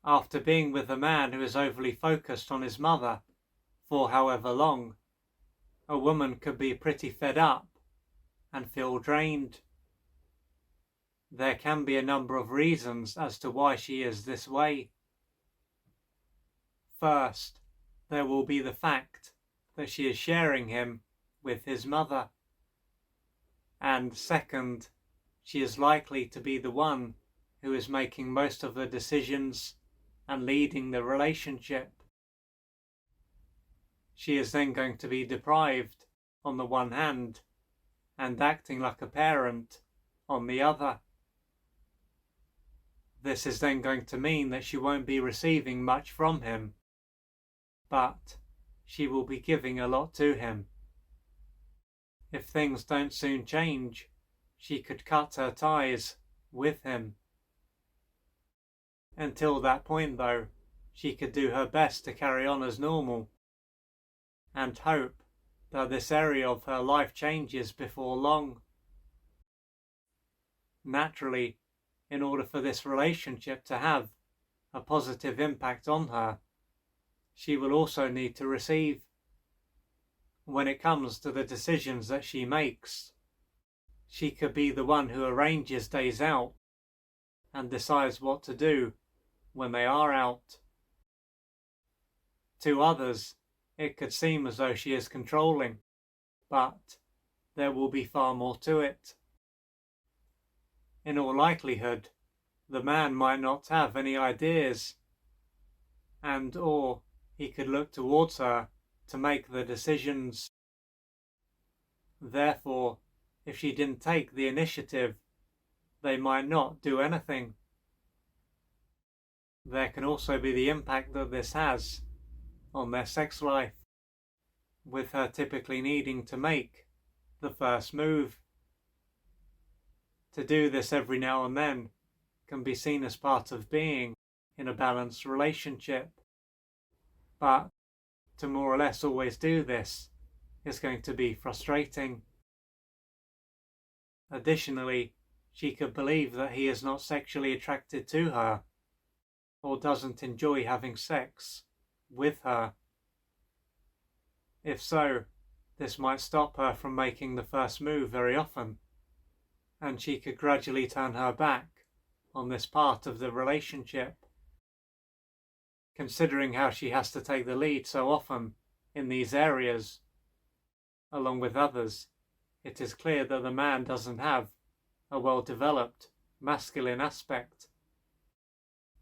After being with a man who is overly focused on his mother for however long, a woman could be pretty fed up and feel drained. There can be a number of reasons as to why she is this way. First, there will be the fact that she is sharing him with his mother. And second, she is likely to be the one who is making most of the decisions and leading the relationship. She is then going to be deprived on the one hand and acting like a parent on the other. This is then going to mean that she won't be receiving much from him, but she will be giving a lot to him. If things don't soon change, she could cut her ties with him. Until that point, though, she could do her best to carry on as normal and hope that this area of her life changes before long. Naturally, in order for this relationship to have a positive impact on her, she will also need to receive. When it comes to the decisions that she makes, she could be the one who arranges days out and decides what to do when they are out. To others, it could seem as though she is controlling, but there will be far more to it. In all likelihood, the man might not have any ideas, or he could look towards her to make the decisions. Therefore, if she didn't take the initiative, they might not do anything. There can also be the impact that this has on their sex life, with her typically needing to make the first move. To do this every now and then can be seen as part of being in a balanced relationship, but to more or less always do this is going to be frustrating. Additionally, she could believe that he is not sexually attracted to her or doesn't enjoy having sex with her. If so, this might stop her from making the first move very often, and she could gradually turn her back on this part of the relationship. Considering how she has to take the lead so often in these areas, along with others, it is clear that the man doesn't have a well-developed masculine aspect.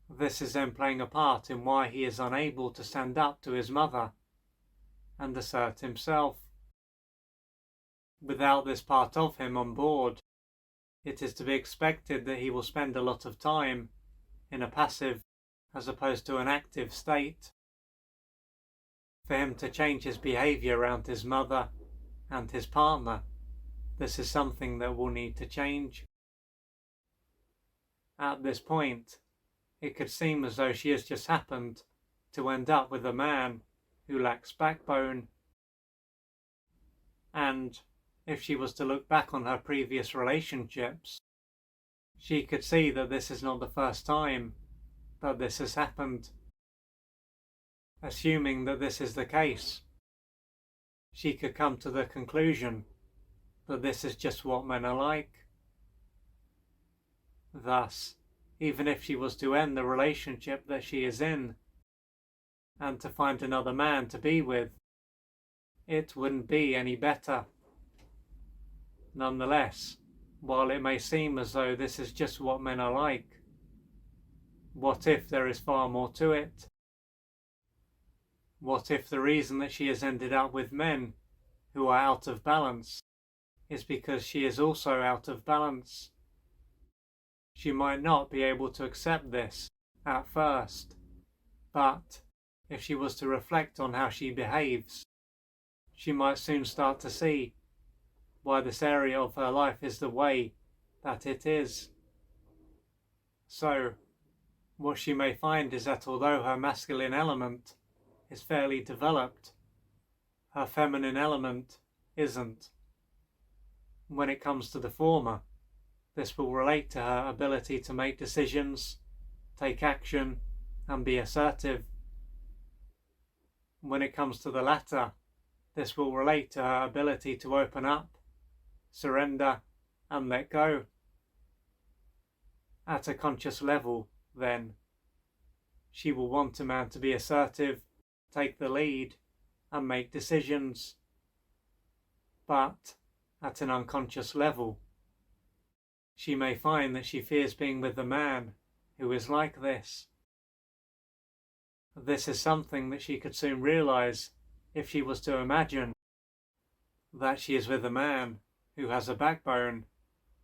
This is then playing a part in why he is unable to stand up to his mother and assert himself. Without this part of him on board, it is to be expected that he will spend a lot of time in a passive as opposed to an active state. For him to change his behaviour around his mother and his partner, this is something that will need to change. At this point, it could seem as though she has just happened to end up with a man who lacks backbone. And if she was to look back on her previous relationships, she could see that this is not the first time that this has happened. Assuming that this is the case, she could come to the conclusion that this is just what men are like. Thus, even if she was to end the relationship that she is in and to find another man to be with, it wouldn't be any better. Nonetheless, while it may seem as though this is just what men are like, what if there is far more to it? What if the reason that she has ended up with men who are out of balance is because she is also out of balance? She might not be able to accept this at first, but if she was to reflect on how she behaves, she might soon start to see why this area of her life is the way that it is. So, what she may find is that although her masculine element is fairly developed, her feminine element isn't. When it comes to the former, this will relate to her ability to make decisions, take action, and be assertive. When it comes to the latter, this will relate to her ability to open up, surrender, and let go. At a conscious level, then, she will want a man to be assertive, take the lead, and make decisions. But at an unconscious level, she may find that she fears being with a man who is like this. This is something that she could soon realize if she was to imagine that she is with a man who has a backbone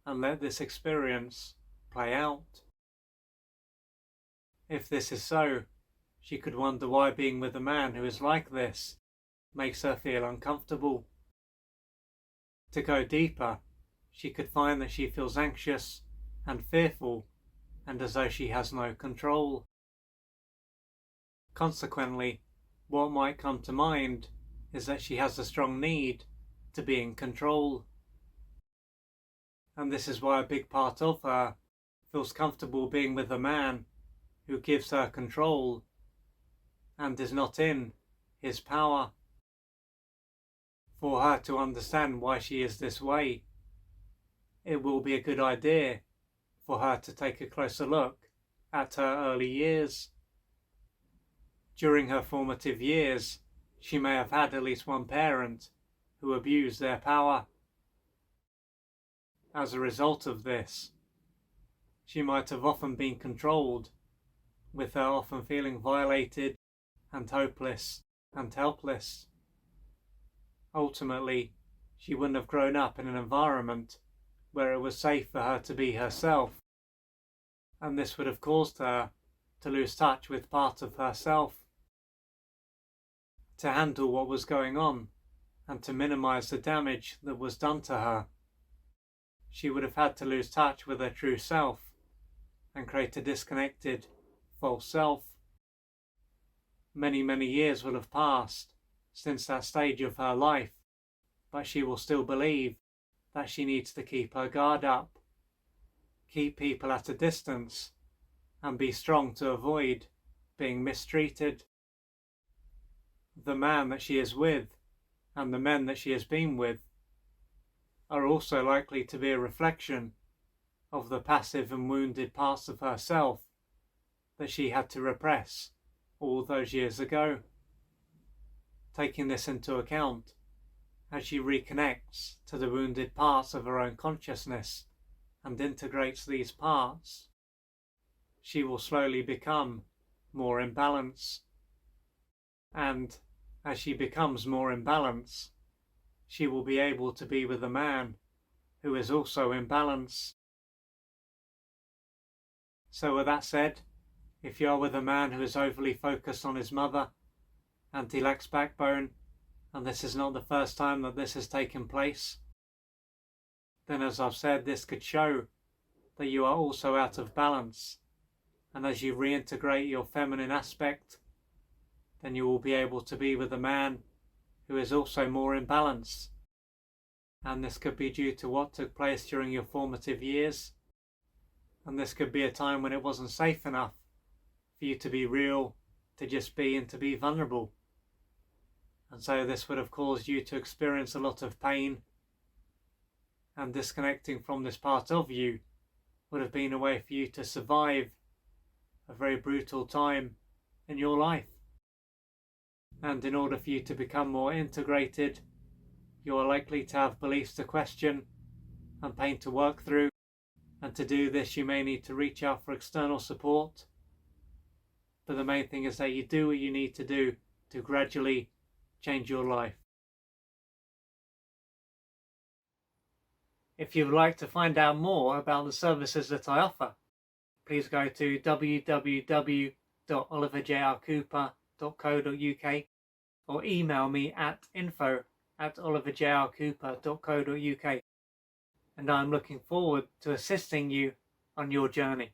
and let this experience play out. If this is so, she could wonder why being with a man who is like this makes her feel uncomfortable. To go deeper, she could find that she feels anxious and fearful and as though she has no control. Consequently, what might come to mind is that she has a strong need to be in control. And this is why a big part of her feels comfortable being with a man who gives her control and is not in his power. For her to understand why she is this way, it will be a good idea for her to take a closer look at her early years. During her formative years, she may have had at least one parent who abused their power. As a result of this, she might have often been controlled, with her often feeling violated and hopeless and helpless. Ultimately, she wouldn't have grown up in an environment where it was safe for her to be herself, and this would have caused her to lose touch with part of herself. To handle what was going on and to minimize the damage that was done to her, she would have had to lose touch with her true self and create a disconnected, false self. Many, many years will have passed since that stage of her life, but she will still believe that she needs to keep her guard up, keep people at a distance, and be strong to avoid being mistreated. The man that she is with and the men that she has been with are also likely to be a reflection of the passive and wounded parts of herself that she had to repress all those years ago. Taking this into account, as she reconnects to the wounded parts of her own consciousness and integrates these parts, she will slowly become more in balance. And as she becomes more in balance, she will be able to be with a man who is also in balance. So with that said, if you are with a man who is overly focused on his mother and he lacks backbone, and this is not the first time that this has taken place, then as I've said, this could show that you are also out of balance, and as you reintegrate your feminine aspect, then you will be able to be with a man who is also more in balance. And this could be due to what took place during your formative years, and this could be a time when it wasn't safe enough for you to be real, to just be and to be vulnerable. And so this would have caused you to experience a lot of pain, and disconnecting from this part of you would have been a way for you to survive a very brutal time in your life. And in order for you to become more integrated, you are likely to have beliefs to question and pain to work through, and to do this you may need to reach out for external support. But the main thing is that you do what you need to do to gradually change your life. If you would like to find out more about the services that I offer, please go to www.oliverjrcooper.co.uk or email me at info@oliverjrcooper.co.uk, and I'm looking forward to assisting you on your journey.